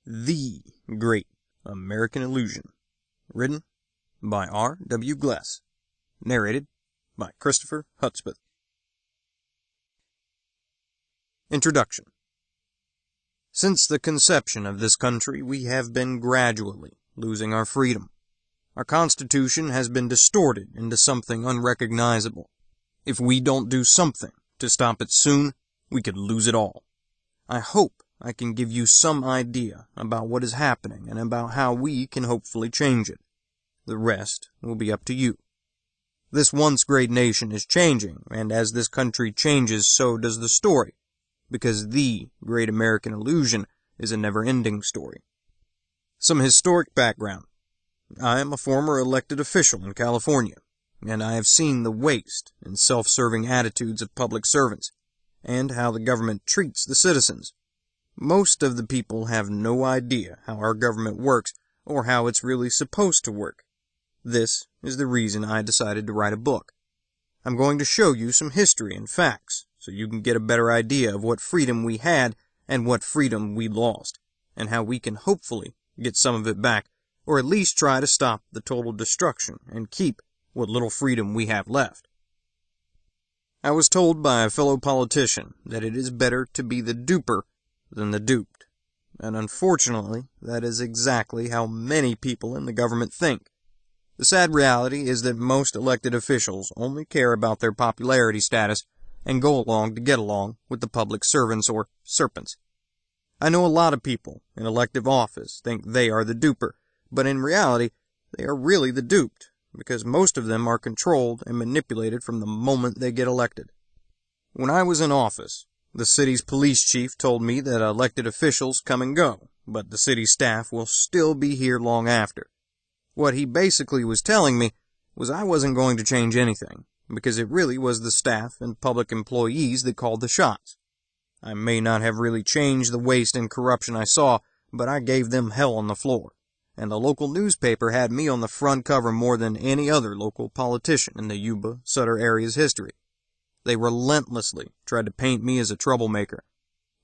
The Great American Illusion, written by R. W. Gless, narrated by Christopher Hudspeth. Introduction. Since the conception of this country, we have been gradually losing our freedom. Our Constitution has been distorted into something unrecognizable. If we don't do something to stop it soon, we could lose it all. I hope I can give you some idea about what is happening and about how we can hopefully change it. The rest will be up to you. This once great nation is changing, and as this country changes, so does the story, because the Great American Illusion is a never-ending story. Some historic background. I am a former elected official in California, and I have seen the waste and self-serving attitudes of public servants, and how the government treats the citizens. Most of the people have no idea how our government works or how it's really supposed to work. This is the reason I decided to write a book. I'm going to show you some history and facts so you can get a better idea of what freedom we had and what freedom we lost, and how we can hopefully get some of it back, or at least try to stop the total destruction and keep what little freedom we have left. I was told by a fellow politician that it is better to be the duper than the duped, and unfortunately, that is exactly how many people in the government think. The sad reality is that most elected officials only care about their popularity status and go along to get along with the public servants or serpents. I know a lot of people in elective office think they are the duper, but in reality, they are really the duped, because most of them are controlled and manipulated from the moment they get elected. When I was in office, the city's police chief told me that elected officials come and go, but the city staff will still be here long after. What he basically was telling me was I wasn't going to change anything, because it really was the staff and public employees that called the shots. I may not have really changed the waste and corruption I saw, but I gave them hell on the floor, and the local newspaper had me on the front cover more than any other local politician in the Yuba-Sutter area's history. They relentlessly tried to paint me as a troublemaker.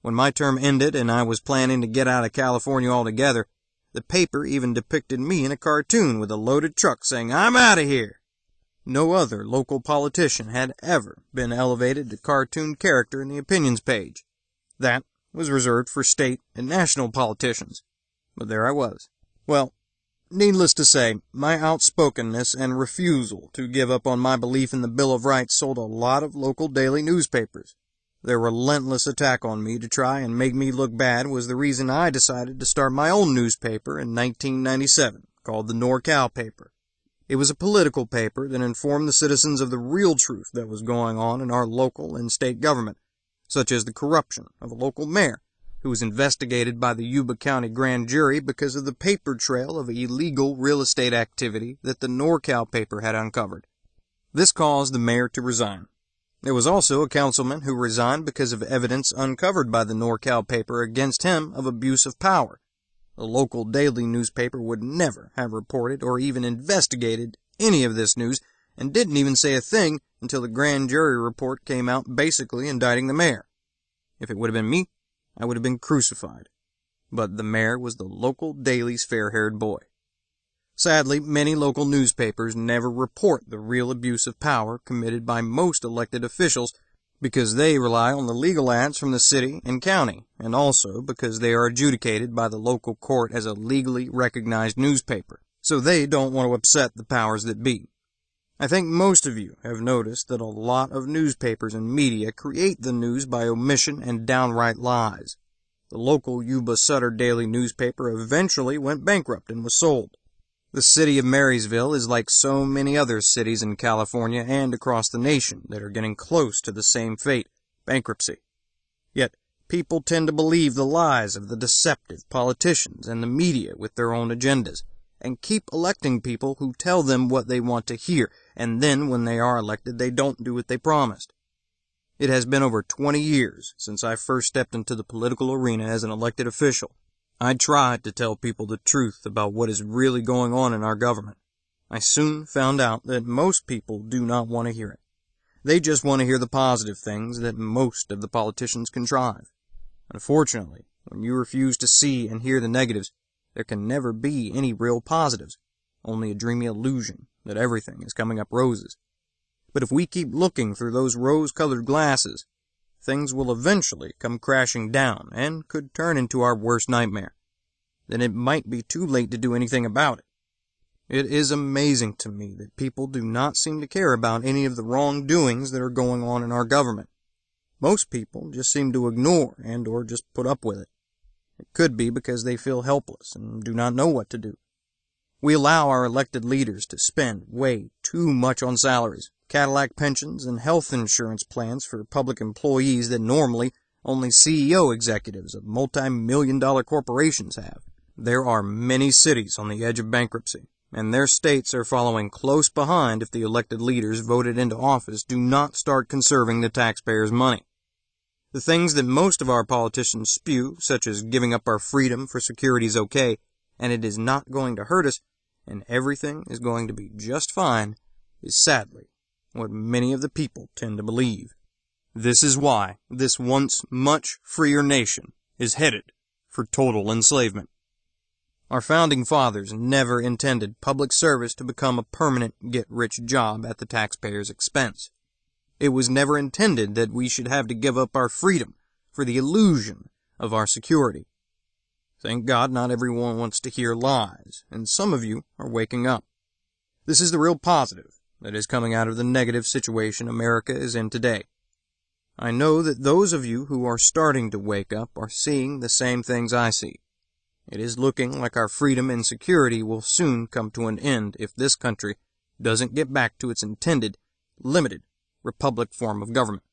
When my term ended and I was planning to get out of California altogether, the paper even depicted me in a cartoon with a loaded truck saying, "I'm out of here." No other local politician had ever been elevated to cartoon character in the opinions page. That was reserved for state and national politicians. But there I was. Well, needless to say, my outspokenness and refusal to give up on my belief in the Bill of Rights sold a lot of local daily newspapers. Their relentless attack on me to try and make me look bad was the reason I decided to start my own newspaper in 1997, called the NorCal Paper. It was a political paper that informed the citizens of the real truth that was going on in our local and state government, such as the corruption of a local mayor, who was investigated by the Yuba County Grand Jury because of the paper trail of illegal real estate activity that the NorCal paper had uncovered. This caused the mayor to resign. There was also a councilman who resigned because of evidence uncovered by the NorCal paper against him of abuse of power. The local daily newspaper would never have reported or even investigated any of this news, and didn't even say a thing until the grand jury report came out basically indicting the mayor. If it would have been me, I would have been crucified. But the mayor was the local daily's fair-haired boy. Sadly, many local newspapers never report the real abuse of power committed by most elected officials because they rely on the legal ads from the city and county, and also because they are adjudicated by the local court as a legally recognized newspaper, so they don't want to upset the powers that be. I think most of you have noticed that a lot of newspapers and media create the news by omission and downright lies. The local Yuba-Sutter daily newspaper eventually went bankrupt and was sold. The city of Marysville is like so many other cities in California and across the nation that are getting close to the same fate, bankruptcy. Yet, people tend to believe the lies of the deceptive politicians and the media with their own agendas, and keep electing people who tell them what they want to hear, and then when they are elected, they don't do what they promised. It has been over 20 years since I first stepped into the political arena as an elected official. I tried to tell people the truth about what is really going on in our government. I soon found out that most people do not want to hear it. They just want to hear the positive things that most of the politicians contrive. Unfortunately, When you refuse to see and hear the negatives, there can never be any real positives, only a dreamy illusion that everything is coming up roses. But if we keep looking through those rose-colored glasses, things will eventually come crashing down and could turn into our worst nightmare. Then it might be too late to do anything about it. It is amazing to me that people do not seem to care about any of the wrongdoings that are going on in our government. Most people just seem to ignore and or just put up with it. It could be because they feel helpless and do not know what to do. We allow our elected leaders to spend way too much on salaries, Cadillac pensions, and health insurance plans for public employees that normally only CEO executives of multi-million-dollar corporations have. There are many cities on the edge of bankruptcy, and their states are following close behind if the elected leaders voted into office do not start conserving the taxpayers' money. The things that most of our politicians spew, such as giving up our freedom for security is okay, and it is not going to hurt us, and everything is going to be just fine, is sadly what many of the people tend to believe. This is why this once much freer nation is headed for total enslavement. Our founding fathers never intended public service to become a permanent get-rich job at the taxpayer's expense. It was never intended that we should have to give up our freedom for the illusion of our security. Thank God not everyone wants to hear lies, and some of you are waking up. This is the real positive that is coming out of the negative situation America is in today. I know that those of you who are starting to wake up are seeing the same things I see. It is looking like our freedom and security will soon come to an end if this country doesn't get back to its intended, limited, republic form of government.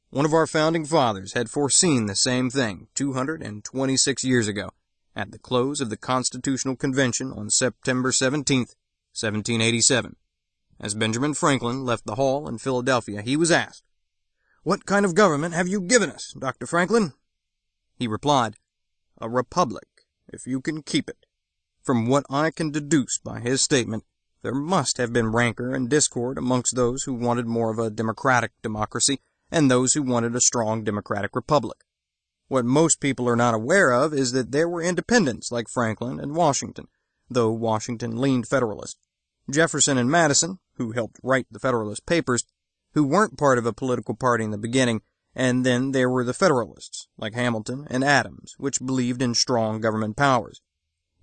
One of our founding fathers had foreseen the same thing 226 years ago, at the close of the Constitutional Convention on September 17, 1787. As Benjamin Franklin left the hall in Philadelphia, he was asked, "What kind of government have you given us, Dr. Franklin?" He replied, "A republic, if you can keep it." From what I can deduce by his statement, there must have been rancor and discord amongst those who wanted more of a democratic democracy and those who wanted a strong democratic republic. What most people are not aware of is that there were independents like Franklin and Washington, though Washington leaned Federalist. Jefferson and Madison, who helped write the Federalist Papers, who weren't part of a political party in the beginning, and then there were the Federalists, like Hamilton and Adams, which believed in strong government powers.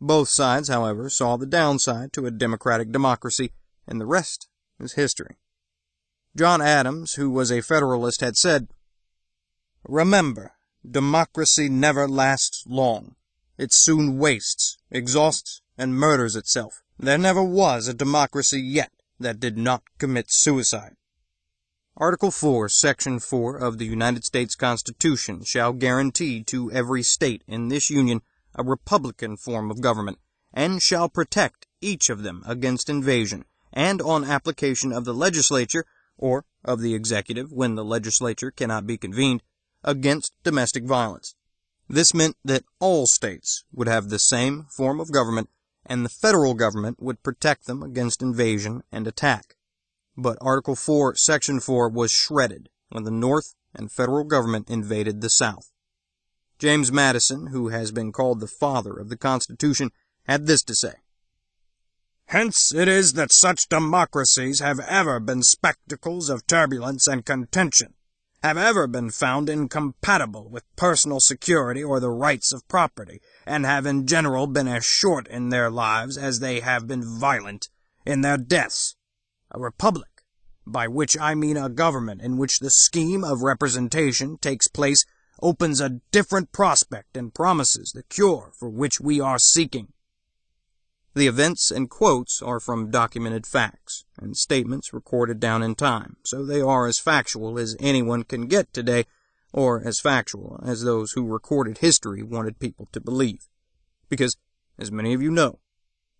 Both sides, however, saw the downside to a democratic democracy, and the rest is history. John Adams, who was a Federalist, had said, "Remember, democracy never lasts long. It soon wastes, exhausts, and murders itself. There never was a democracy yet that did not commit suicide." Article 4, Section 4 of the United States Constitution shall guarantee to every state in this Union a republican form of government, and shall protect each of them against invasion, and on application of the legislature, or of the executive when the legislature cannot be convened, against domestic violence. This meant that all states would have the same form of government, and the federal government would protect them against invasion and attack. But Article 4, Section 4 was shredded when the North and federal government invaded the South. James Madison, who has been called the father of the Constitution, had this to say, "Hence it is that such democracies have ever been spectacles of turbulence and contention, have ever been found incompatible with personal security or the rights of property, and have in general been as short in their lives as they have been violent in their deaths. A republic, by which I mean a government in which the scheme of representation takes place, opens a different prospect and promises the cure for which we are seeking." The events and quotes are from documented facts and statements recorded down in time, so they are as factual as anyone can get today, or as factual as those who recorded history wanted people to believe. Because, as many of you know,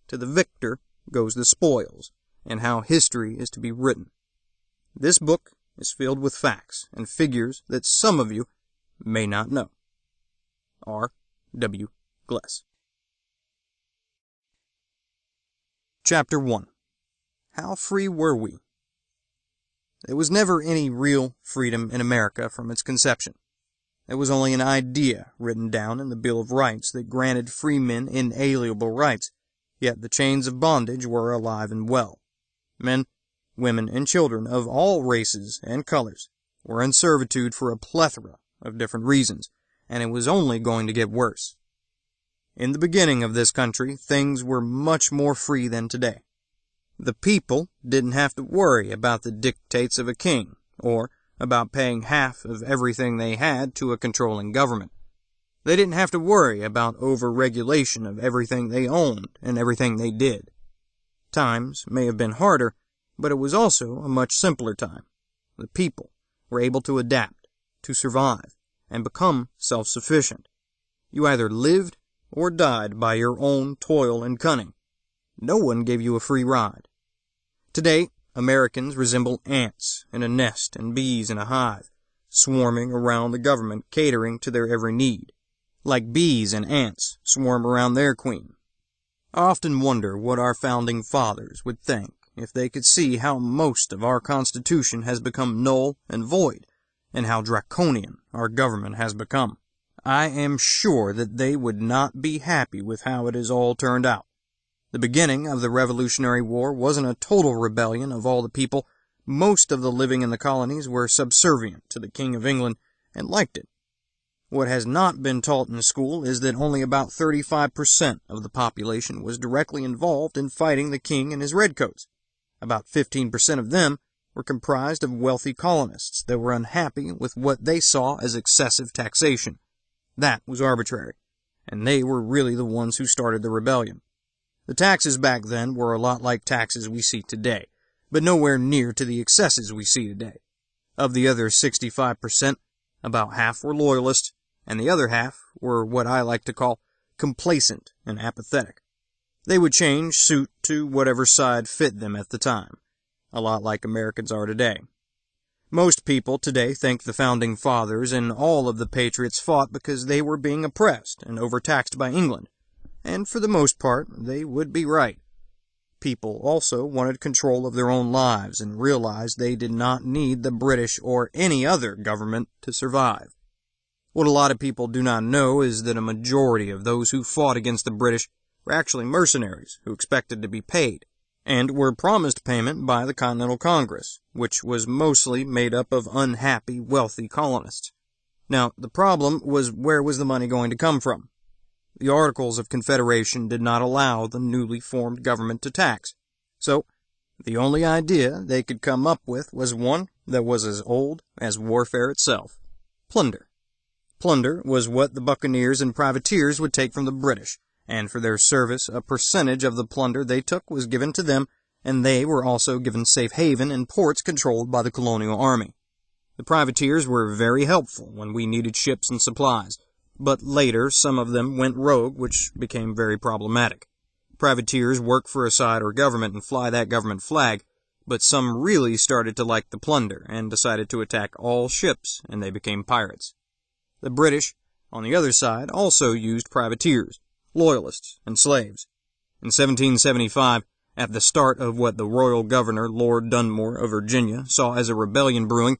to the victor goes the spoils, and how history is to be written. This book is filled with facts and figures that some of you may not know. R. W. Gless. Chapter 1. How free were we? There was never any real freedom in America from its conception. It was only an idea written down in the Bill of Rights that granted free men inalienable rights, yet the chains of bondage were alive and well. Men, women, and children of all races and colors were in servitude for a plethora of different reasons, and it was only going to get worse. In the beginning of this country, things were much more free than today. The people didn't have to worry about the dictates of a king, or about paying half of everything they had to a controlling government. They didn't have to worry about over-regulation of everything they owned and everything they did. Times may have been harder, but it was also a much simpler time. The people were able to adapt, to survive, and become self-sufficient. You either lived or died by your own toil and cunning. No one gave you a free ride. Today, Americans resemble ants in a nest and bees in a hive, swarming around the government, catering to their every need, like bees and ants swarm around their queen. I often wonder what our founding fathers would think if they could see how most of our Constitution has become null and void, and how draconian our government has become. I am sure that they would not be happy with how it has all turned out. The beginning of the Revolutionary War wasn't a total rebellion of all the people. Most of the living in the colonies were subservient to the King of England and liked it. What has not been taught in school is that only about 35% of the population was directly involved in fighting the king and his redcoats. About 15% of them were comprised of wealthy colonists that were unhappy with what they saw as excessive taxation. That was arbitrary, and they were really the ones who started the rebellion. The taxes back then were a lot like taxes we see today, but nowhere near to the excesses we see today. Of the other 65%, about half were loyalists, and the other half were what I like to call complacent and apathetic. They would change suit to whatever side fit them at the time, a lot like Americans are today. Most people today think the Founding Fathers and all of the patriots fought because they were being oppressed and overtaxed by England, and for the most part, they would be right. People also wanted control of their own lives and realized they did not need the British or any other government to survive. What a lot of people do not know is that a majority of those who fought against the British were actually mercenaries who expected to be paid, and were promised payment by the Continental Congress, which was mostly made up of unhappy, wealthy colonists. Now, the problem was, where was the money going to come from? The Articles of Confederation did not allow the newly formed government to tax, so the only idea they could come up with was one that was as old as warfare itself: plunder. Plunder was what the buccaneers and privateers would take from the British, and for their service a percentage of the plunder they took was given to them, and they were also given safe haven in ports controlled by the colonial army. The privateers were very helpful when we needed ships and supplies, but later some of them went rogue, which became very problematic. Privateers work for a side or government and fly that government flag, but some really started to like the plunder and decided to attack all ships, and they became pirates. The British, on the other side, also used privateers, loyalists, and slaves. In 1775, at the start of what the royal governor, Lord Dunmore of Virginia, saw as a rebellion brewing,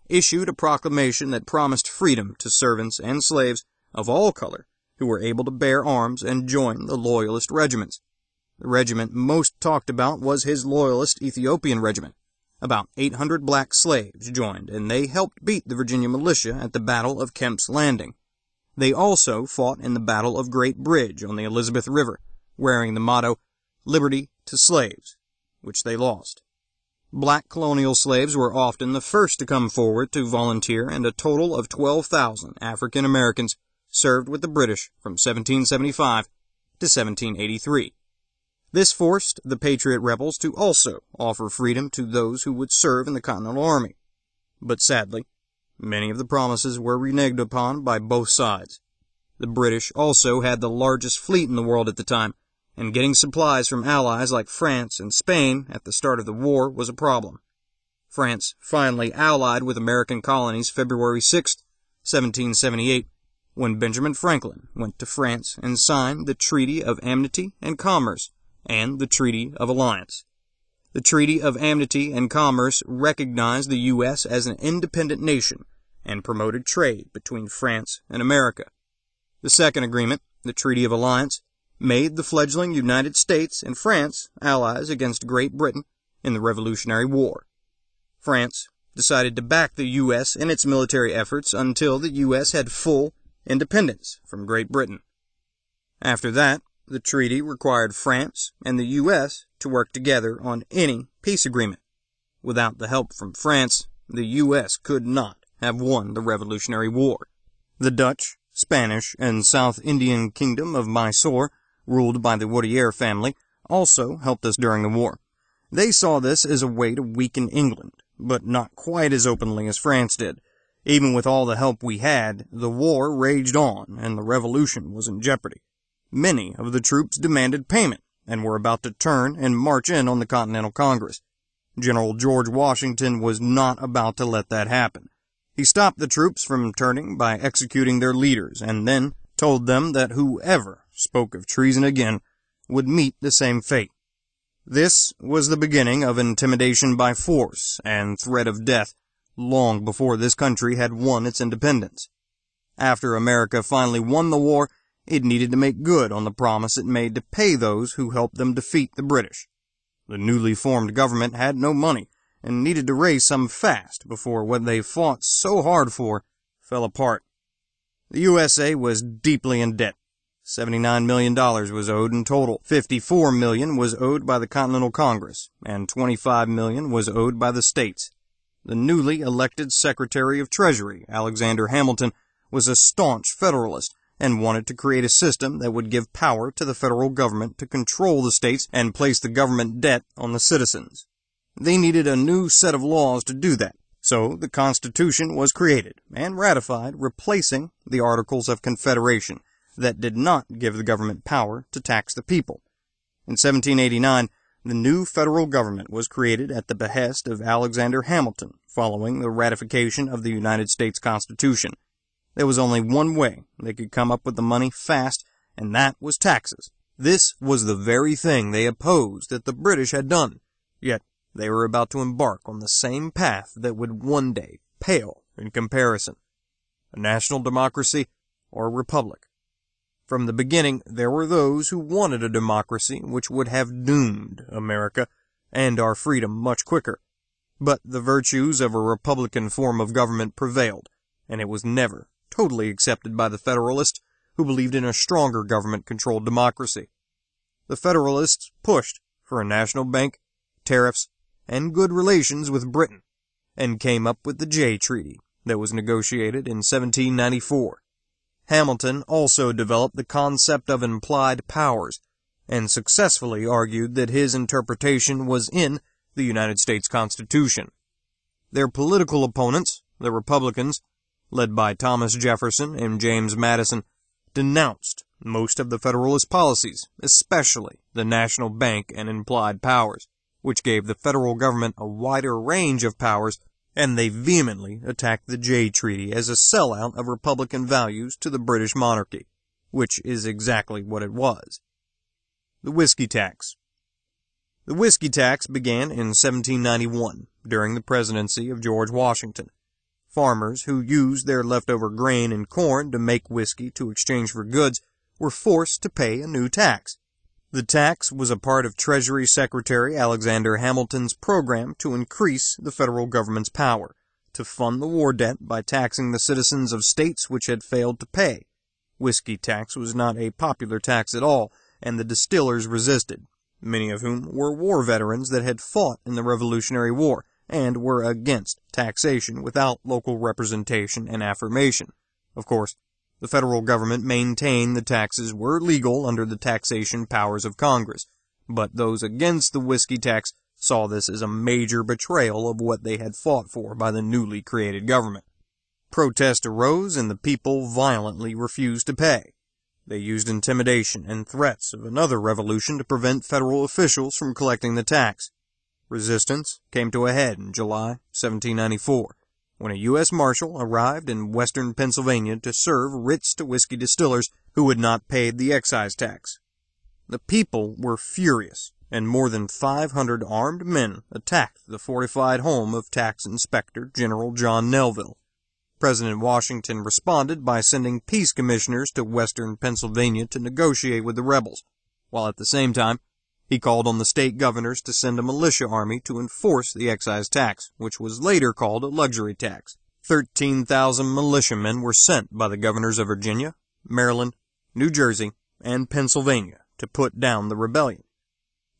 issued a proclamation that promised freedom to servants and slaves of all color who were able to bear arms and join the loyalist regiments. The regiment most talked about was his loyalist Ethiopian regiment. About 800 black slaves joined, and they helped beat the Virginia militia at the Battle of Kemp's Landing. They also fought in the Battle of Great Bridge on the Elizabeth River, wearing the motto, "Liberty to Slaves," which they lost. Black colonial slaves were often the first to come forward to volunteer, and a total of 12,000 African Americans served with the British from 1775 to 1783. This forced the Patriot rebels to also offer freedom to those who would serve in the Continental Army. But sadly, many of the promises were reneged upon by both sides. The British also had the largest fleet in the world at the time, and getting supplies from allies like France and Spain at the start of the war was a problem. France finally allied with American colonies February 6, 1778, when Benjamin Franklin went to France and signed the Treaty of Amity and Commerce and the Treaty of Alliance. The Treaty of Amity and Commerce recognized the U.S. as an independent nation and promoted trade between France and America. The second agreement, the Treaty of Alliance, made the fledgling United States and France allies against Great Britain in the Revolutionary War. France decided to back the U.S. in its military efforts until the U.S. had full independence from Great Britain. After that, the treaty required France and the U.S. to work together on any peace agreement. Without the help from France, the U.S. could not have won the Revolutionary War. The Dutch, Spanish, and South Indian Kingdom of Mysore, ruled by the Woodiyar family, also helped us during the war. They saw this as a way to weaken England, but not quite as openly as France did. Even with all the help we had, the war raged on, and the revolution was in jeopardy. Many of the troops demanded payment, and were about to turn and march in on the Continental Congress. General George Washington was not about to let that happen. He stopped the troops from turning by executing their leaders, and then told them that whoever spoke of treason again would meet the same fate. This was the beginning of intimidation by force and threat of death long before this country had won its independence. After America finally won the war, it needed to make good on the promise it made to pay those who helped them defeat the British. The newly formed government had no money and needed to raise some fast before what they fought so hard for fell apart. The USA was deeply in debt. $79 million was owed in total. $54 million was owed by the Continental Congress, and $25 million was owed by the states. The newly elected Secretary of Treasury, Alexander Hamilton, was a staunch Federalist and wanted to create a system that would give power to the federal government to control the states and place the government debt on the citizens. They needed a new set of laws to do that, so the Constitution was created and ratified, replacing the Articles of Confederation that did not give the government power to tax the people. In 1789, the new federal government was created at the behest of Alexander Hamilton, following the ratification of the United States Constitution. There was only one way they could come up with the money fast, and that was taxes. This was the very thing they opposed that the British had done, yet they were about to embark on the same path that would one day pale in comparison. A national democracy or a republic. From the beginning, there were those who wanted a democracy which would have doomed America and our freedom much quicker. But the virtues of a republican form of government prevailed, and it was never totally accepted by the Federalists, who believed in a stronger government-controlled democracy. The Federalists pushed for a national bank, tariffs, and good relations with Britain, and came up with the Jay Treaty that was negotiated in 1794. Hamilton also developed the concept of implied powers, and successfully argued that his interpretation was in the United States Constitution. Their political opponents, the Republicans, led by Thomas Jefferson and James Madison, denounced most of the Federalist policies, especially the national bank and implied powers, which gave the federal government a wider range of powers, and they vehemently attacked the Jay Treaty as a sellout of Republican values to the British monarchy, which is exactly what it was. The Whiskey Tax. The whiskey tax began in 1791, during the presidency of George Washington. Farmers who used their leftover grain and corn to make whiskey to exchange for goods were forced to pay a new tax. The tax was a part of Treasury Secretary Alexander Hamilton's program to increase the federal government's power, to fund the war debt by taxing the citizens of states which had failed to pay. Whiskey tax was not a popular tax at all, and the distillers resisted, many of whom were war veterans that had fought in the Revolutionary War, and were against taxation without local representation and affirmation. Of course, the federal government maintained the taxes were legal under the taxation powers of Congress, but those against the whiskey tax saw this as a major betrayal of what they had fought for by the newly created government. Protest arose and the people violently refused to pay. They used intimidation and threats of another revolution to prevent federal officials from collecting the tax. Resistance came to a head in July 1794, when a U.S. Marshal arrived in western Pennsylvania to serve writs to whiskey distillers who had not paid the excise tax. The people were furious, and more than 500 armed men attacked the fortified home of Tax Inspector General John Melville. President Washington responded by sending peace commissioners to western Pennsylvania to negotiate with the rebels, while at the same time, he called on the state governors to send a militia army to enforce the excise tax, which was later called a luxury tax. 13,000 militiamen were sent by the governors of Virginia, Maryland, New Jersey, and Pennsylvania to put down the rebellion.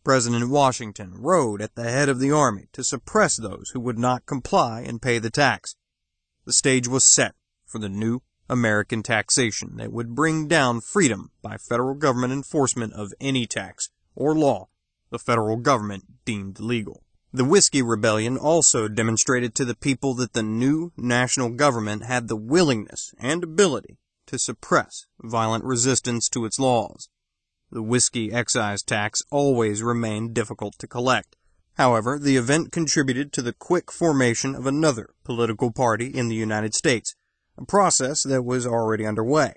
President Washington rode at the head of the army to suppress those who would not comply and pay the tax. The stage was set for the new American taxation that would bring down freedom by federal government enforcement of any tax or law the federal government deemed legal. The Whiskey Rebellion also demonstrated to the people that the new national government had the willingness and ability to suppress violent resistance to its laws. The whiskey excise tax always remained difficult to collect. However, the event contributed to the quick formation of another political party in the United States, a process that was already underway.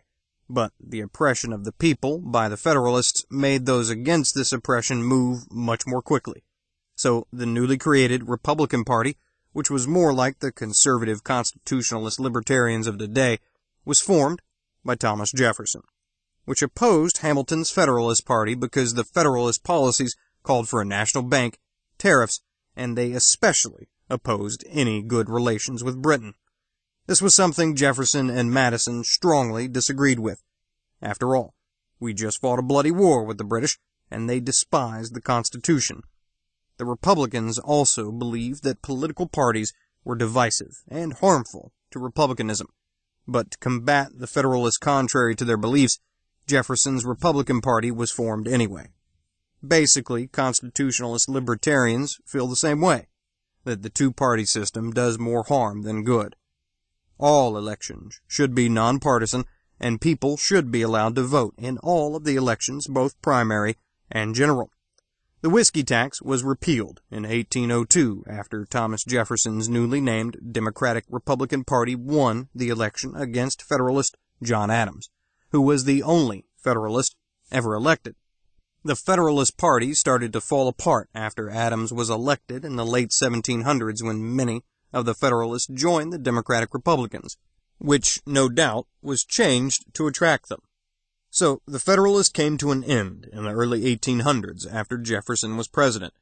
But the oppression of the people by the Federalists made those against this oppression move much more quickly. So the newly created Republican Party, which was more like the conservative constitutionalist libertarians of today, was formed by Thomas Jefferson, which opposed Hamilton's Federalist Party because the Federalist policies called for a national bank, tariffs, and they especially opposed any good relations with Britain. This was something Jefferson and Madison strongly disagreed with. After all, we just fought a bloody war with the British, and they despised the Constitution. The Republicans also believed that political parties were divisive and harmful to republicanism. But to combat the Federalists contrary to their beliefs, Jefferson's Republican Party was formed anyway. Basically, constitutionalist libertarians feel the same way, that the two-party system does more harm than good. All elections should be nonpartisan, and people should be allowed to vote in all of the elections, both primary and general. The whiskey tax was repealed in 1802 after Thomas Jefferson's newly named Democratic-Republican Party won the election against Federalist John Adams, who was the only Federalist ever elected. The Federalist Party started to fall apart after Adams was elected in the late 1700s when many of the Federalists joined the Democratic Republicans, which, no doubt, was changed to attract them. So the Federalists came to an end in the early 1800s after Jefferson was president.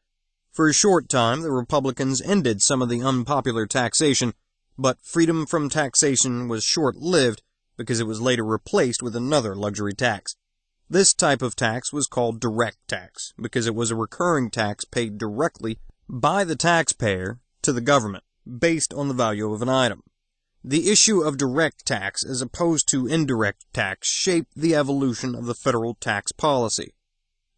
For a short time, the Republicans ended some of the unpopular taxation, but freedom from taxation was short-lived because it was later replaced with another luxury tax. This type of tax was called direct tax because it was a recurring tax paid directly by the taxpayer to the government based on the value of an item. The issue of direct tax as opposed to indirect tax shaped the evolution of the federal tax policy.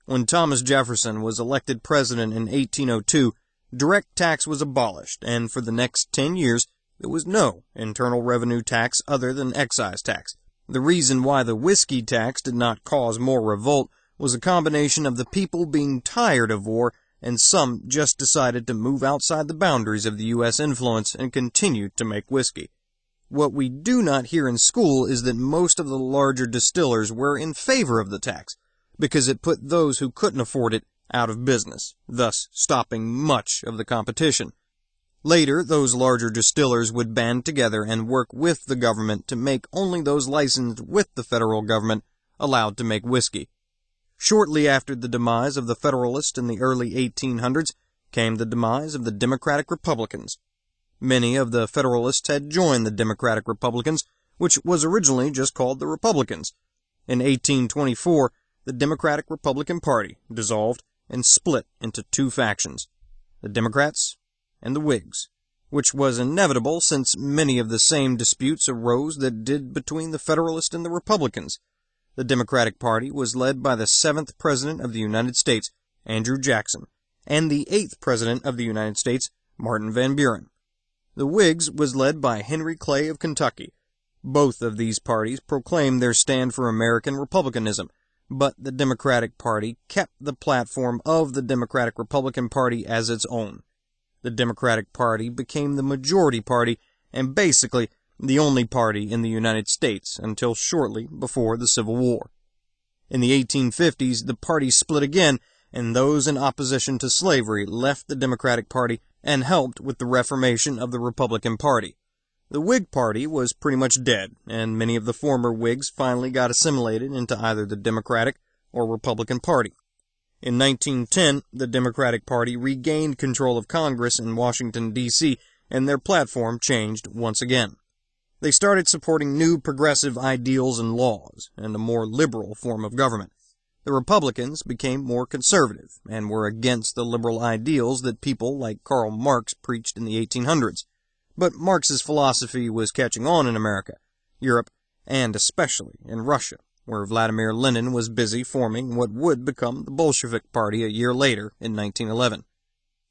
When Thomas Jefferson was elected president in 1802, direct tax was abolished, and for the next 10 years, there was no internal revenue tax other than excise tax. The reason why the whiskey tax did not cause more revolt was a combination of the people being tired of war and some just decided to move outside the boundaries of the U.S. influence and continue to make whiskey. What we do not hear in school is that most of the larger distillers were in favor of the tax, because it put those who couldn't afford it out of business, thus stopping much of the competition. Later, those larger distillers would band together and work with the government to make only those licensed with the federal government allowed to make whiskey. Shortly after the demise of the Federalists in the early 1800s came the demise of the Democratic Republicans. Many of the Federalists had joined the Democratic Republicans, which was originally just called the Republicans. In 1824, the Democratic Republican Party dissolved and split into two factions, the Democrats and the Whigs, which was inevitable since many of the same disputes arose that did between the Federalists and the Republicans. The Democratic Party was led by the 7th President of the United States, Andrew Jackson, and the 8th President of the United States, Martin Van Buren. The Whigs was led by Henry Clay of Kentucky. Both of these parties proclaimed their stand for American republicanism, but the Democratic Party kept the platform of the Democratic Republican Party as its own. The Democratic Party became the majority party and basically the only party in the United States until shortly before the Civil War. In the 1850s, the party split again, and those in opposition to slavery left the Democratic Party and helped with the reformation of the Republican Party. The Whig Party was pretty much dead, and many of the former Whigs finally got assimilated into either the Democratic or Republican Party. In 1910, the Democratic Party regained control of Congress in Washington, D.C., and their platform changed once again. They started supporting new progressive ideals and laws, and a more liberal form of government. The Republicans became more conservative, and were against the liberal ideals that people like Karl Marx preached in the 1800s. But Marx's philosophy was catching on in America, Europe, and especially in Russia, where Vladimir Lenin was busy forming what would become the Bolshevik Party a year later in 1911.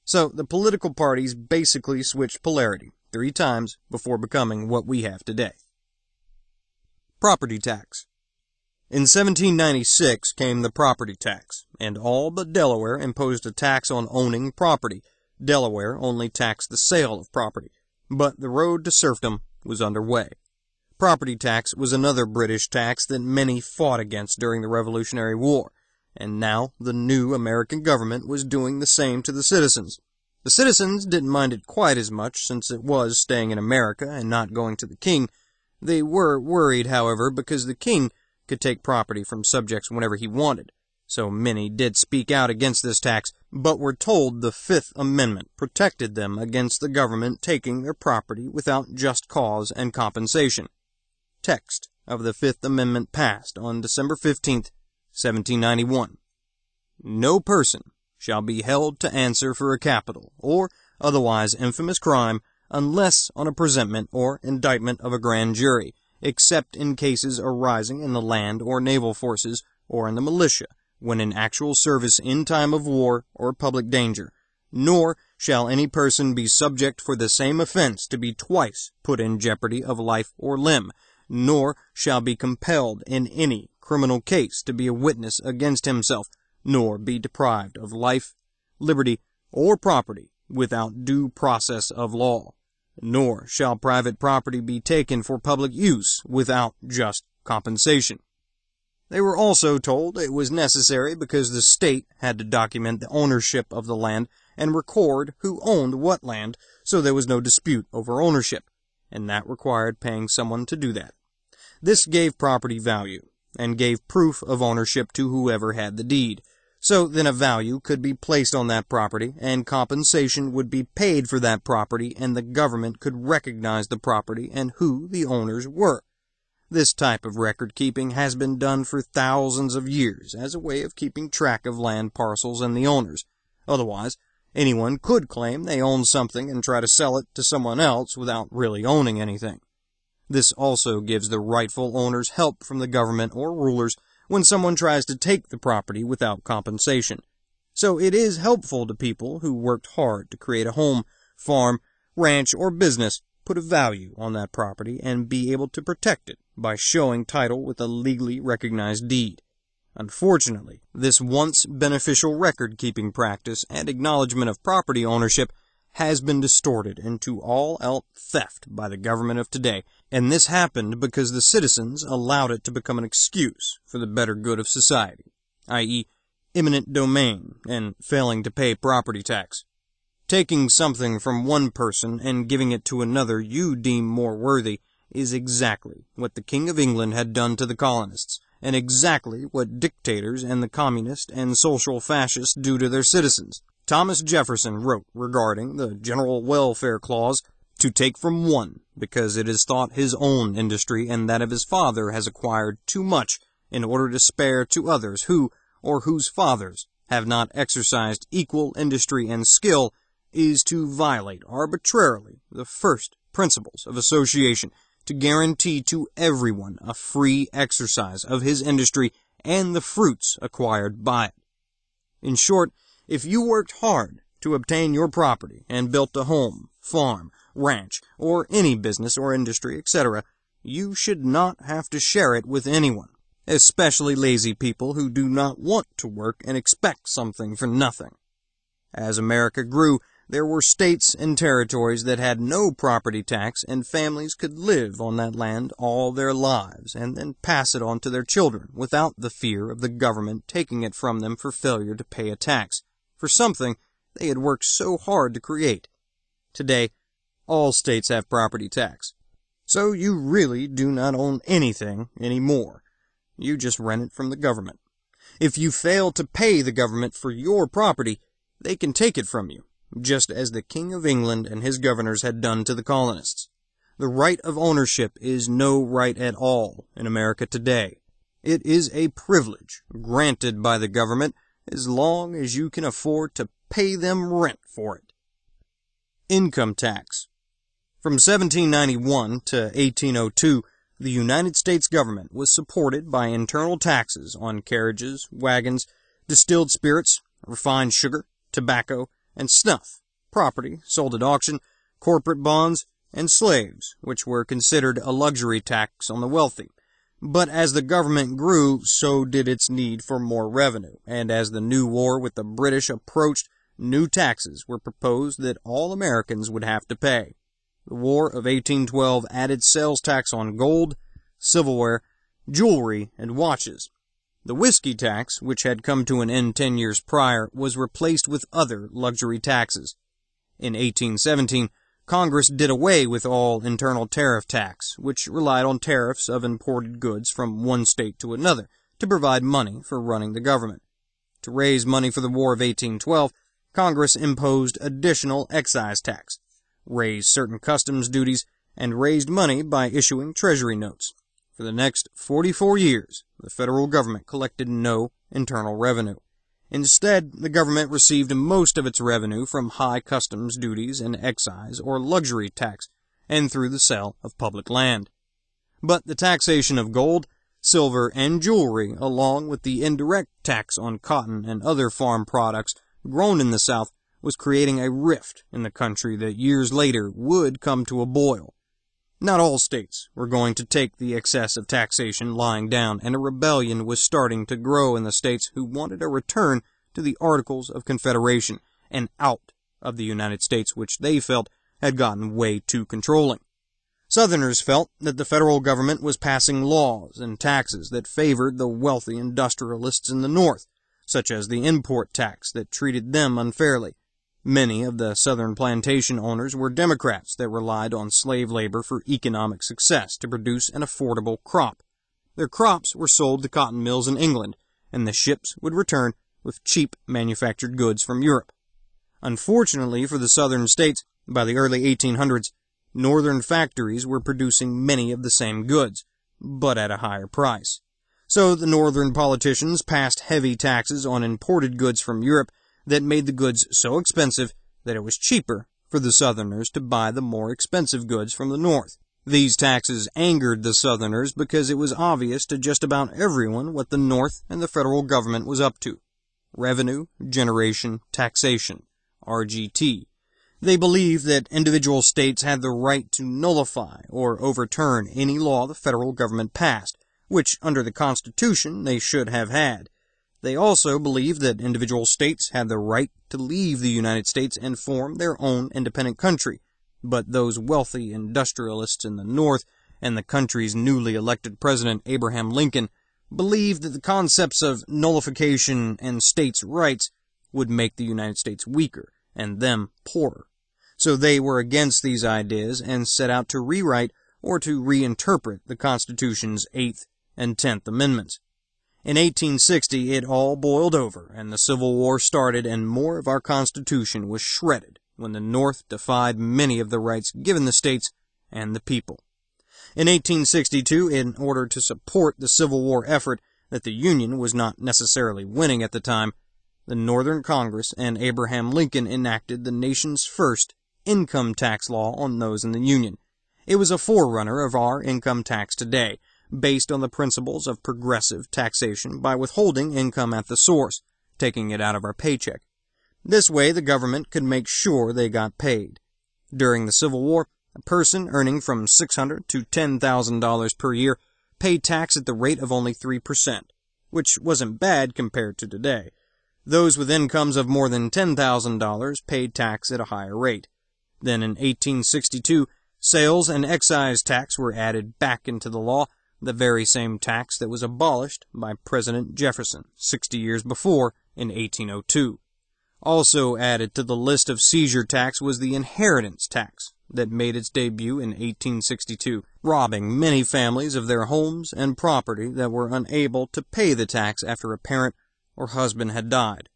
So the political parties basically switched polarity 3 times before becoming what we have today. Property tax. In 1796 came the property tax, and all but Delaware imposed a tax on owning property. Delaware only taxed the sale of property, but the road to serfdom was underway. Property tax was another British tax that many fought against during the Revolutionary War, and now the new American government was doing the same to the citizens. The citizens didn't mind it quite as much since it was staying in America and not going to the king. They were worried, however, because the king could take property from subjects whenever he wanted. So many did speak out against this tax, but were told the Fifth Amendment protected them against the government taking their property without just cause and compensation. Text of the Fifth Amendment passed on December 15, 1791. No person shall be held to answer for a capital or otherwise infamous crime unless on a presentment or indictment of a grand jury, except in cases arising in the land or naval forces or in the militia, when in actual service in time of war or public danger. Nor shall any person be subject for the same offense to be twice put in jeopardy of life or limb, nor shall be compelled in any criminal case to be a witness against himself, nor be deprived of life, liberty, or property without due process of law. Nor shall private property be taken for public use without just compensation. They were also told it was necessary because the state had to document the ownership of the land and record who owned what land, so there was no dispute over ownership, and that required paying someone to do that. This gave property value, and gave proof of ownership to whoever had the deed. So then a value could be placed on that property, and compensation would be paid for that property, and the government could recognize the property and who the owners were. This type of record-keeping has been done for thousands of years as a way of keeping track of land parcels and the owners. Otherwise, anyone could claim they own something and try to sell it to someone else without really owning anything. This also gives the rightful owners help from the government or rulers when someone tries to take the property without compensation. So it is helpful to people who worked hard to create a home, farm, ranch, or business, put a value on that property, and be able to protect it by showing title with a legally recognized deed. Unfortunately, this once beneficial record-keeping practice and acknowledgement of property ownership has been distorted into all-out theft by the government of today, and this happened because the citizens allowed it to become an excuse for the better good of society, i.e., eminent domain and failing to pay property tax. Taking something from one person and giving it to another you deem more worthy is exactly what the King of England had done to the colonists, and exactly what dictators and the communist and social fascists do to their citizens. Thomas Jefferson wrote regarding the General Welfare Clause, to take from one because it is thought his own industry and that of his father has acquired too much in order to spare to others who, or whose fathers, have not exercised equal industry and skill, is to violate arbitrarily the first principles of association, to guarantee to everyone a free exercise of his industry and the fruits acquired by it. In short, if you worked hard to obtain your property and built a home, farm, ranch, or any business or industry, etc., you should not have to share it with anyone, especially lazy people who do not want to work and expect something for nothing. As America grew, there were states and territories that had no property tax, and families could live on that land all their lives and then pass it on to their children without the fear of the government taking it from them for failure to pay a tax for something they had worked so hard to create. Today, all states have property tax, So you really do not own anything anymore. You just rent it from the government. If you fail to pay the government for your property, they can take it from you, just as the King of England and his governors had done to the colonists. The right of ownership is no right at all in America today. It is a privilege granted by the government as long as you can afford to pay them rent for it. Income tax. From 1791 to 1802, the United States government was supported by internal taxes on carriages, wagons, distilled spirits, refined sugar, tobacco, and snuff, property sold at auction, corporate bonds, and slaves, which were considered a luxury tax on the wealthy. But as the government grew, so did its need for more revenue, and as the new war with the British approached, new taxes were proposed that all Americans would have to pay. The War of 1812 added sales tax on gold, silverware, jewelry, and watches. The whiskey tax, which had come to an end 10 years prior, was replaced with other luxury taxes. In 1817, Congress did away with all internal tariff tax, which relied on tariffs of imported goods from one state to another to provide money for running the government. To raise money for the War of 1812, Congress imposed additional excise tax, raised certain customs duties, and raised money by issuing treasury notes. For the next 44 years, the federal government collected no internal revenue. Instead, the government received most of its revenue from high customs duties and excise or luxury tax, and through the sale of public land. But the taxation of gold, silver, and jewelry, along with the indirect tax on cotton and other farm products grown in the South, was creating a rift in the country that years later would come to a boil. Not all states were going to take the excess of taxation lying down, and a rebellion was starting to grow in the states who wanted a return to the Articles of Confederation and out of the United States, which they felt had gotten way too controlling. Southerners felt that the federal government was passing laws and taxes that favored the wealthy industrialists in the North, such as the import tax that treated them unfairly. Many of the Southern plantation owners were Democrats that relied on slave labor for economic success to produce an affordable crop. Their crops were sold to cotton mills in England, and the ships would return with cheap manufactured goods from Europe. Unfortunately for the Southern states, by the early 1800s, Northern factories were producing many of the same goods, but at a higher price. So the Northern politicians passed heavy taxes on imported goods from Europe that made the goods so expensive that it was cheaper for the Southerners to buy the more expensive goods from the North. These taxes angered the Southerners because it was obvious to just about everyone what the North and the federal government was up to. Revenue Generation Taxation, RGT. They believed that individual states had the right to nullify or overturn any law the federal government passed, which under the Constitution they should have had. They also believed that individual states had the right to leave the United States and form their own independent country, but those wealthy industrialists in the North and the country's newly elected president Abraham Lincoln believed that the concepts of nullification and states' rights would make the United States weaker and them poorer. So they were against these ideas and set out to rewrite or to reinterpret the Constitution's 8th and 10th Amendments. In 1860, it all boiled over, and the Civil War started, and more of our Constitution was shredded when the North defied many of the rights given the states and the people. In 1862, in order to support the Civil War effort that the Union was not necessarily winning at the time, the Northern Congress and Abraham Lincoln enacted the nation's first income tax law on those in the Union. It was a forerunner of our income tax today, based on the principles of progressive taxation by withholding income at the source, taking it out of our paycheck. This way, the government could make sure they got paid. During the Civil War, a person earning from $600 to $10,000 per year paid tax at the rate of only 3%, which wasn't bad compared to today. Those with incomes of more than $10,000 paid tax at a higher rate. Then in 1862, sales and excise tax were added back into the law, the very same tax that was abolished by President Jefferson 60 years before in 1802. Also added to the list of seizure tax was the inheritance tax, that made its debut in 1862, robbing many families of their homes and property that were unable to pay the tax after a parent or husband had died.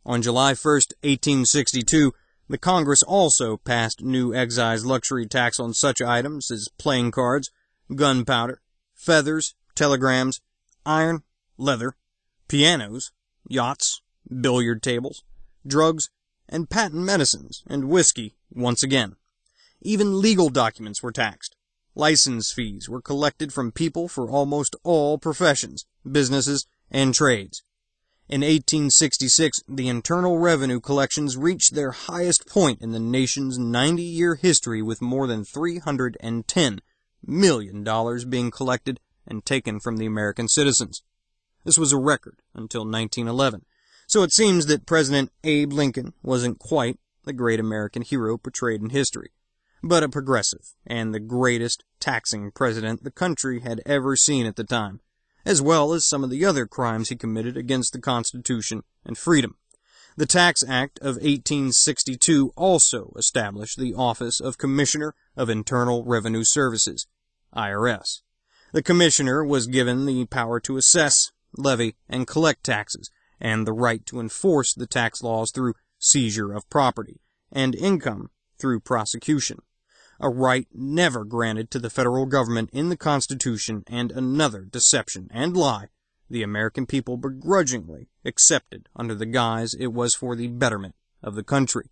On July 1st, 1862, the Congress also passed new excise luxury tax on such items as playing cards, gunpowder, feathers, telegrams, iron, leather, pianos, yachts, billiard tables, drugs, and patent medicines, and whiskey once again. Even legal documents were taxed. License fees were collected from people for almost all professions, businesses, and trades. In 1866, the Internal Revenue collections reached their highest point in the nation's 90-year history, with more than $310 million being collected and taken from the American citizens. This was a record until 1911, so it seems that President Abe Lincoln wasn't quite the great American hero portrayed in history, but a progressive and the greatest taxing president the country had ever seen at the time, as well as some of the other crimes he committed against the Constitution and freedom. The Tax Act of 1862 also established the Office of Commissioner of Internal Revenue Services, IRS. The commissioner was given the power to assess, levy, and collect taxes, and the right to enforce the tax laws through seizure of property, and income through prosecution, a right never granted to the federal government in the Constitution, and another deception and lie the American people begrudgingly accepted under the guise it was for the betterment of the country.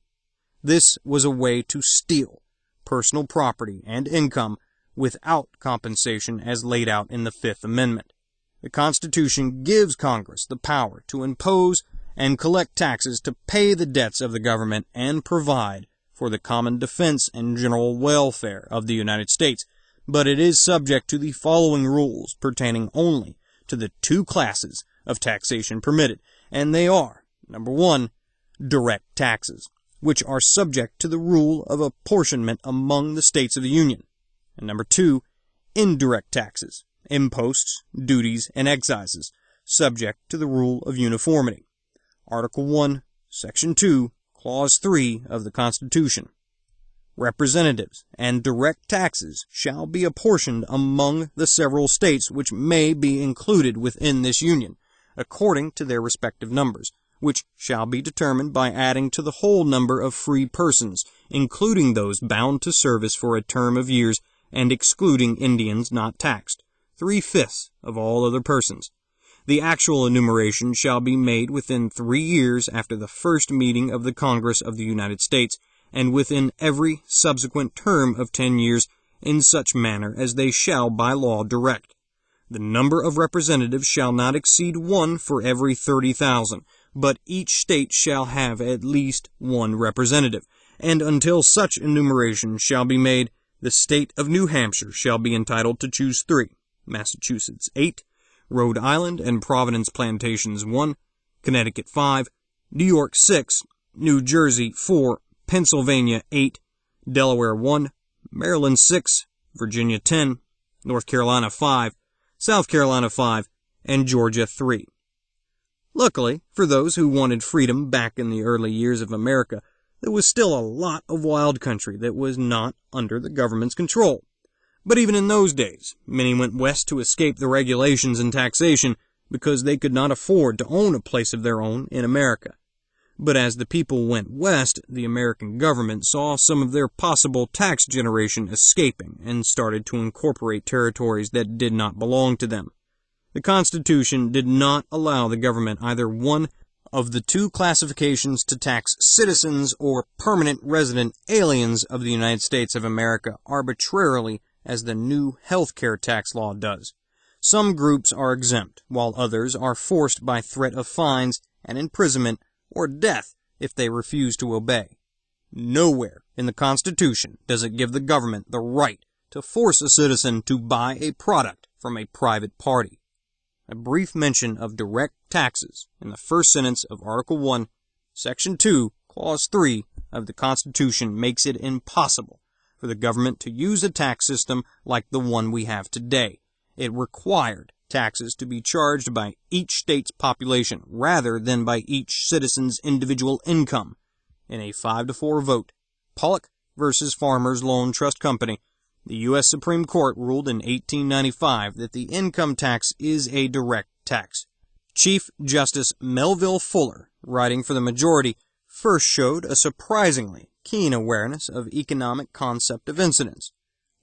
This was a way to steal personal property and income without compensation as laid out in the Fifth Amendment. The Constitution gives Congress the power to impose and collect taxes to pay the debts of the government and provide for the common defense and general welfare of the United States, but it is subject to the following rules pertaining only to the two classes of taxation permitted, and they are, number 1, direct taxes, which are subject to the rule of apportionment among the states of the Union, and number 2, indirect taxes, imposts, duties, and excises, subject to the rule of uniformity. Article 1, Section 2, Clause 3 of the Constitution. Representatives and direct taxes shall be apportioned among the several states which may be included within this Union, according to their respective numbers, which shall be determined by adding to the whole number of free persons, including those bound to service for a term of years, and excluding Indians not taxed, 3/5 of all other persons. The actual enumeration shall be made within 3 years after the first meeting of the Congress of the United States, and within every subsequent term of 10 years, in such manner as they shall by law direct. The number of representatives shall not exceed 1 for every 30,000, but each state shall have at least 1 representative, and until such enumeration shall be made, the state of New Hampshire shall be entitled to choose 3, Massachusetts 8, Rhode Island and Providence Plantations 1, Connecticut 5, New York 6, New Jersey 4, Pennsylvania 8, Delaware 1, Maryland 6, Virginia 10, North Carolina 5, South Carolina 5, and Georgia 3. Luckily, for those who wanted freedom back in the early years of America, there was still a lot of wild country that was not under the government's control. But even in those days, many went west to escape the regulations and taxation because they could not afford to own a place of their own in America. But as the people went west, the American government saw some of their possible tax generation escaping and started to incorporate territories that did not belong to them. The Constitution did not allow the government either one of the two classifications to tax citizens or permanent resident aliens of the United States of America arbitrarily as the new health care tax law does. Some groups are exempt, while others are forced by threat of fines and imprisonment or death if they refuse to obey. Nowhere in the Constitution does it give the government the right to force a citizen to buy a product from a private party. A brief mention of direct taxes in the first sentence of Article 1, Section 2, Clause 3 of the Constitution makes it impossible for the government to use a tax system like the one we have today. It required taxes to be charged by each state's population rather than by each citizen's individual income. In a 5-4 vote, Pollock versus Farmers Loan Trust Company, the U.S. Supreme Court ruled in 1895 that the income tax is a direct tax. Chief Justice Melville Fuller, writing for the majority, first showed a surprisingly keen awareness of economic concept of incidence.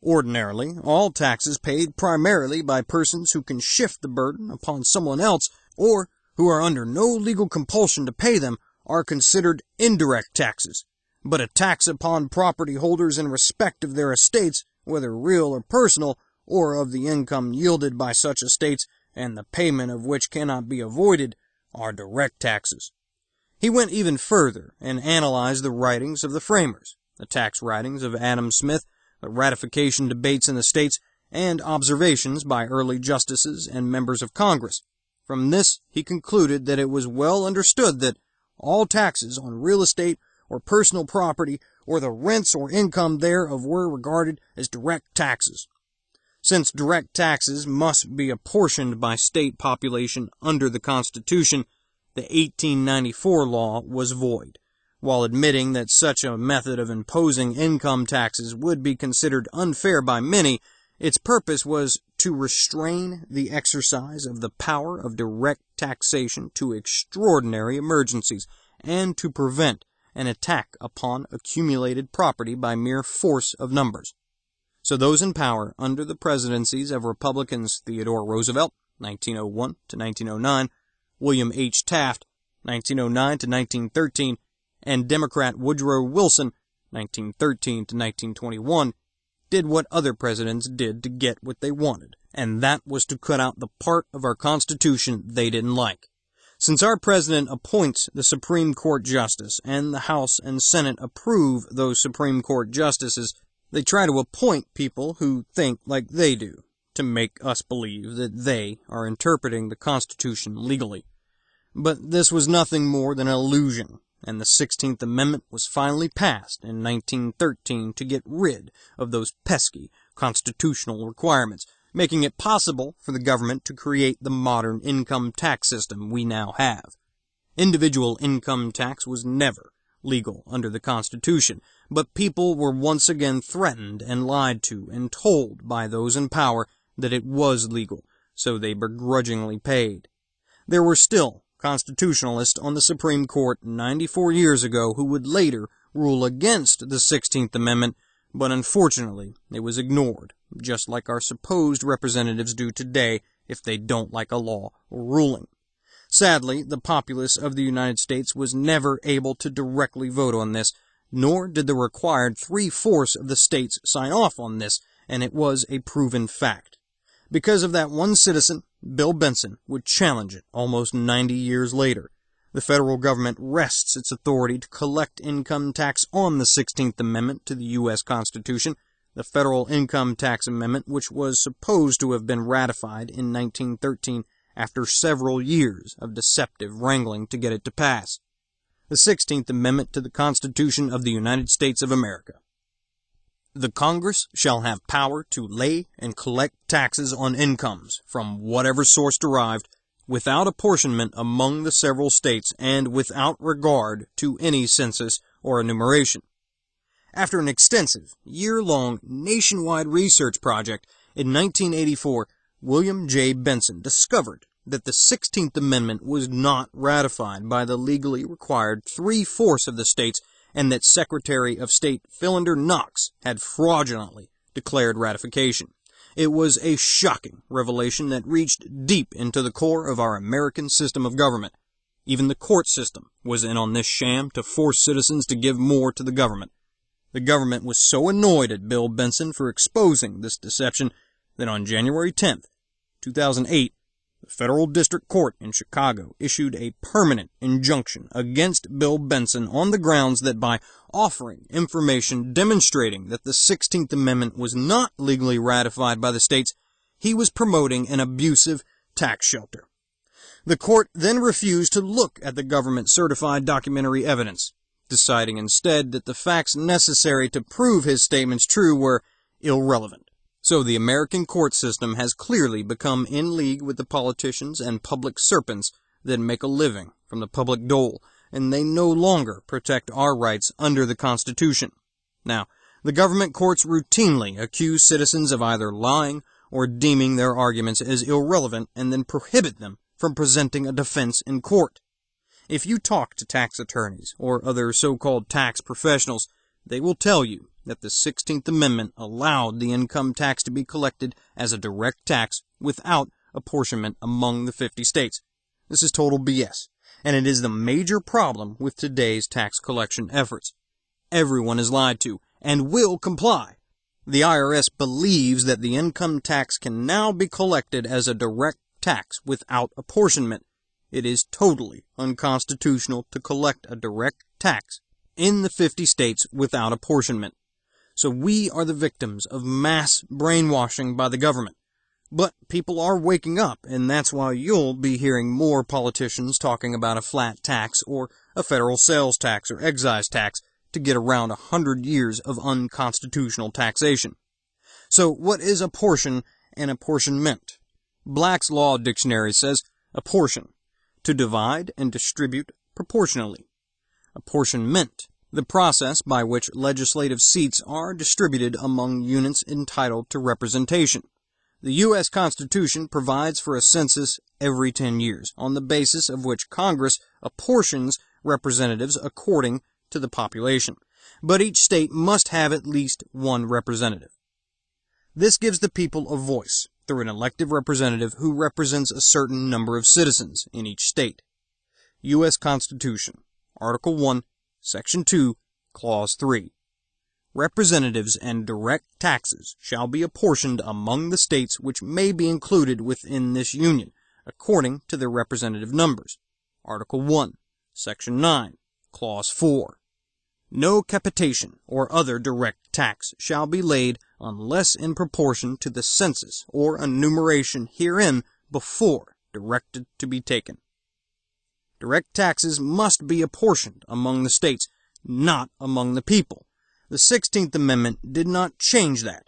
Ordinarily, all taxes paid primarily by persons who can shift the burden upon someone else or who are under no legal compulsion to pay them are considered indirect taxes. But a tax upon property holders in respect of their estates, whether real or personal, or of the income yielded by such estates, and the payment of which cannot be avoided, are direct taxes. He went even further and analyzed the writings of the framers, the tax writings of Adam Smith, the ratification debates in the states, and observations by early justices and members of Congress. From this, he concluded that it was well understood that all taxes on real estate or personal property or the rents or income thereof were regarded as direct taxes. Since direct taxes must be apportioned by state population under the Constitution, the 1894 law was void. While admitting that such a method of imposing income taxes would be considered unfair by many, its purpose was to restrain the exercise of the power of direct taxation to extraordinary emergencies and to prevent an attack upon accumulated property by mere force of numbers. So those in power under the presidencies of Republicans Theodore Roosevelt, 1901 to 1909, William H. Taft, 1909 to 1913, and Democrat Woodrow Wilson, 1913 to 1921, did what other presidents did to get what they wanted, and that was to cut out the part of our Constitution they didn't like. Since our president appoints the Supreme Court justice and the House and Senate approve those Supreme Court justices, they try to appoint people who think like they do, to make us believe that they are interpreting the Constitution legally. But this was nothing more than an illusion, and the 16th Amendment was finally passed in 1913 to get rid of those pesky constitutional requirements, making it possible for the government to create the modern income tax system we now have. Individual income tax was never legal under the Constitution, but people were once again threatened and lied to and told by those in power that it was legal, so they begrudgingly paid. There were still constitutionalists on the Supreme Court 94 years ago who would later rule against the 16th Amendment, but unfortunately it was ignored, just like our supposed representatives do today if they don't like a law or ruling. Sadly, the populace of the United States was never able to directly vote on this, nor did the required 3/4 of the states sign off on this, and it was a proven fact. Because of that one citizen, Bill Benson, would challenge it almost 90 years later. The federal government rests its authority to collect income tax on the 16th Amendment to the U.S. Constitution, the Federal Income Tax Amendment, which was supposed to have been ratified in 1913 after several years of deceptive wrangling to get it to pass. The 16th Amendment to the Constitution of the United States of America. The Congress shall have power to lay and collect taxes on incomes from whatever source derived, without apportionment among the several states and without regard to any census or enumeration. After an extensive, year-long nationwide research project, in 1984, William J. Benson discovered that the 16th Amendment was not ratified by the legally required 3/4 of the states, and that Secretary of State Philander Knox had fraudulently declared ratification. It was a shocking revelation that reached deep into the core of our American system of government. Even the court system was in on this sham to force citizens to give more to the government. The government was so annoyed at Bill Benson for exposing this deception that on January 10th, 2008, the Federal District Court in Chicago issued a permanent injunction against Bill Benson on the grounds that by offering information demonstrating that the 16th Amendment was not legally ratified by the states, he was promoting an abusive tax shelter. The court then refused to look at the government-certified documentary evidence, deciding instead that the facts necessary to prove his statements true were irrelevant. So the American court system has clearly become in league with the politicians and public serpents that make a living from the public dole, and they no longer protect our rights under the Constitution. Now, The government courts routinely accuse citizens of either lying or deeming their arguments as irrelevant and then prohibit them from presenting a defense in court. If you talk to tax attorneys or other so-called tax professionals, they will tell you that the 16th Amendment allowed the income tax to be collected as a direct tax without apportionment among the 50 states. This is total BS, and it is the major problem with today's tax collection efforts. Everyone is lied to and will comply. The IRS believes that the income tax can now be collected as a direct tax without apportionment. It is totally unconstitutional to collect a direct tax in the 50 states without apportionment. So we are the victims of mass brainwashing by the government. But people are waking up, and that's why you'll be hearing more politicians talking about a flat tax or a federal sales tax or excise tax to get around 100 years of unconstitutional taxation. So what is apportion and apportionment? Black's Law Dictionary says apportion, to divide and distribute proportionally. Apportionment, the process by which legislative seats are distributed among units entitled to representation. The U.S. Constitution provides for a census every 10 years, on the basis of which Congress apportions representatives according to the population, but each state must have at least one representative. This gives the people a voice through an elected representative who represents a certain number of citizens in each state. U.S. Constitution, Article 1, Section 2, Clause 3. Representatives and direct taxes shall be apportioned among the states which may be included within this union, according to their representative numbers. Article 1, Section 9, Clause 4. No capitation or other direct tax shall be laid unless in proportion to the census or enumeration herein before directed to be taken. Direct taxes must be apportioned among the states, not among the people. The 16th Amendment did not change that.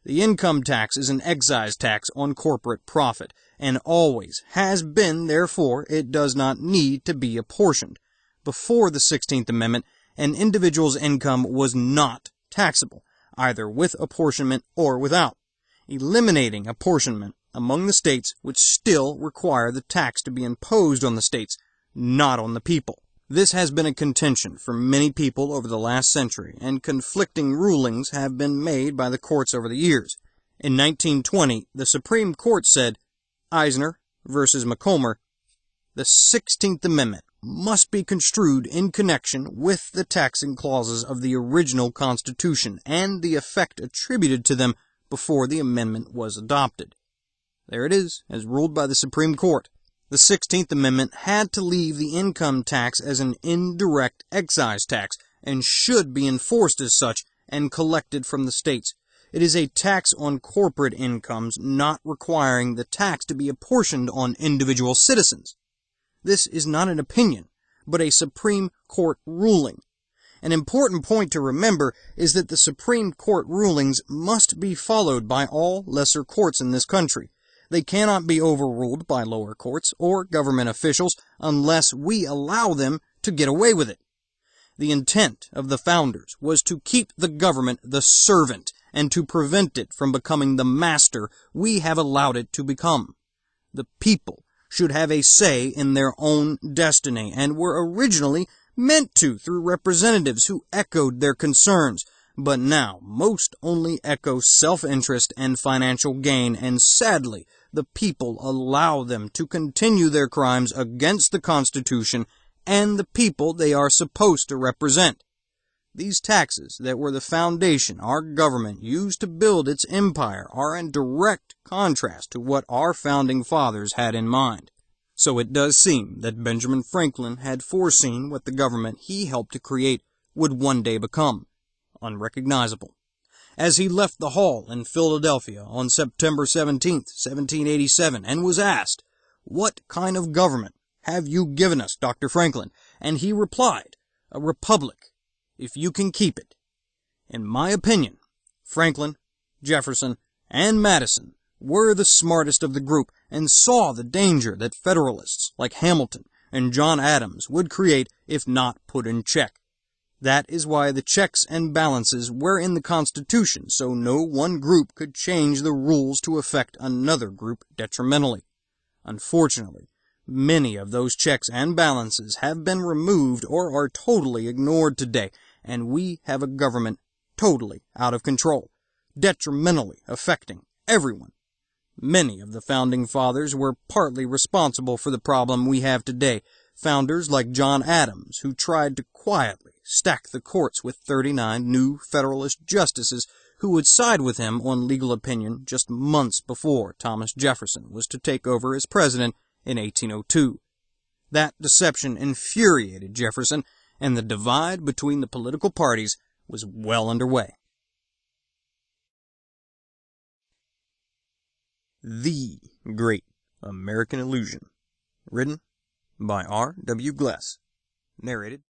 The income tax is an excise tax on corporate profit, and always has been, therefore it does not need to be apportioned. Before the 16th Amendment, an individual's income was not taxable, either with apportionment or without. Eliminating apportionment among the states would still require the tax to be imposed on the states, not on the people. This has been a contention for many people over the last century, and conflicting rulings have been made by the courts over the years. In 1920, the Supreme Court said, Eisner versus Macomber, the 16th Amendment must be construed in connection with the taxing clauses of the original Constitution and the effect attributed to them before the amendment was adopted. There it is, as ruled by the Supreme Court. The 16th Amendment had to leave the income tax as an indirect excise tax and should be enforced as such and collected from the states. It is a tax on corporate incomes, not requiring the tax to be apportioned on individual citizens. This is not an opinion, but a Supreme Court ruling. An important point to remember is that the Supreme Court rulings must be followed by all lesser courts in this country. They cannot be overruled by lower courts or government officials unless we allow them to get away with it. The intent of the founders was to keep the government the servant and to prevent it from becoming the master we have allowed it to become. The people should have a say in their own destiny and were originally meant to through representatives who echoed their concerns, but now most only echo self-interest and financial gain, and sadly, the people allow them to continue their crimes against the Constitution and the people they are supposed to represent. These taxes that were the foundation our government used to build its empire are in direct contrast to what our founding fathers had in mind. So it does seem that Benjamin Franklin had foreseen what the government he helped to create would one day become unrecognizable. As he left the hall in Philadelphia on September 17, 1787, and was asked, "What kind of government have you given us, Dr. Franklin?" And he replied, "A republic, if you can keep it." In my opinion, Franklin, Jefferson, and Madison were the smartest of the group and saw the danger that Federalists like Hamilton and John Adams would create if not put in check. That is why the checks and balances were in the Constitution, so no one group could change the rules to affect another group detrimentally. Unfortunately, many of those checks and balances have been removed or are totally ignored today, and we have a government totally out of control, detrimentally affecting everyone. Many of the Founding Fathers were partly responsible for the problem we have today. Founders like John Adams, who tried to quietly stack the courts with 39 new Federalist justices who would side with him on legal opinion just months before Thomas Jefferson was to take over as president in 1802. That deception infuriated Jefferson, and the divide between the political parties was well underway. The Great American Illusion, written by R. W. Gless, narrated